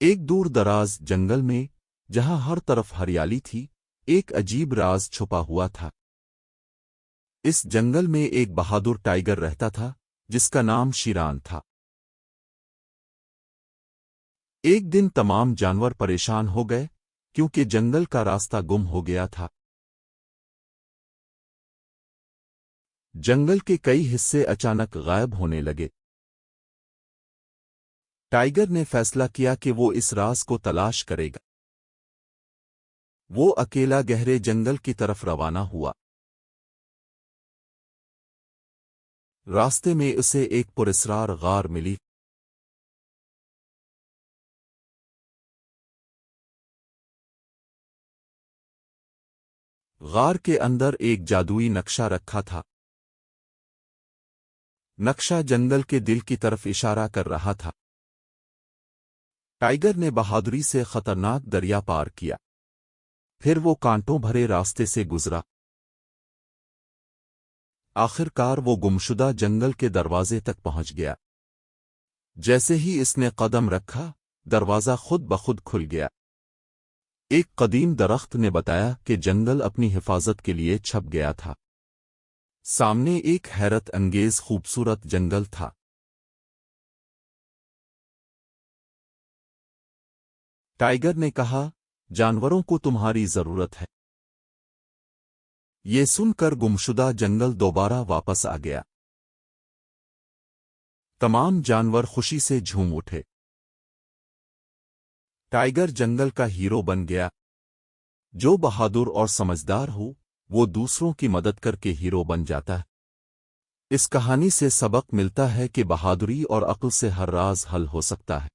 ایک دور دراز جنگل میں جہاں ہر طرف ہریالی تھی، ایک عجیب راز چھپا ہوا تھا۔ اس جنگل میں ایک بہادر ٹائیگر رہتا تھا جس کا نام شیران تھا۔ ایک دن تمام جانور پریشان ہو گئے کیونکہ جنگل کا راستہ گم ہو گیا تھا۔ جنگل کے کئی حصے اچانک غائب ہونے لگے۔ ٹائیگر نے فیصلہ کیا کہ وہ اس راز کو تلاش کرے گا۔ وہ اکیلا گہرے جنگل کی طرف روانہ ہوا۔ راستے میں اسے ایک پراسرار غار ملی۔ غار کے اندر ایک جادوئی نقشہ رکھا تھا۔ نقشہ جنگل کے دل کی طرف اشارہ کر رہا تھا۔ ٹائیگر نے بہادری سے خطرناک دریا پار کیا، پھر وہ کانٹوں بھرے راستے سے گزرا۔ آخر کار وہ گمشدہ جنگل کے دروازے تک پہنچ گیا۔ جیسے ہی اس نے قدم رکھا، دروازہ خود بخود کھل گیا۔ ایک قدیم درخت نے بتایا کہ جنگل اپنی حفاظت کے لیے چھپ گیا تھا۔ سامنے ایک حیرت انگیز خوبصورت جنگل تھا۔ ٹائیگر نے کہا، جانوروں کو تمہاری ضرورت ہے۔ یہ سن کر گمشدہ جنگل دوبارہ واپس آ گیا۔ تمام جانور خوشی سے جھوم اٹھے۔ ٹائیگر جنگل کا ہیرو بن گیا۔ جو بہادر اور سمجھدار ہو، وہ دوسروں کی مدد کر کے ہیرو بن جاتا ہے۔ اس کہانی سے سبق ملتا ہے کہ بہادری اور عقل سے ہر راز حل ہو سکتا ہے۔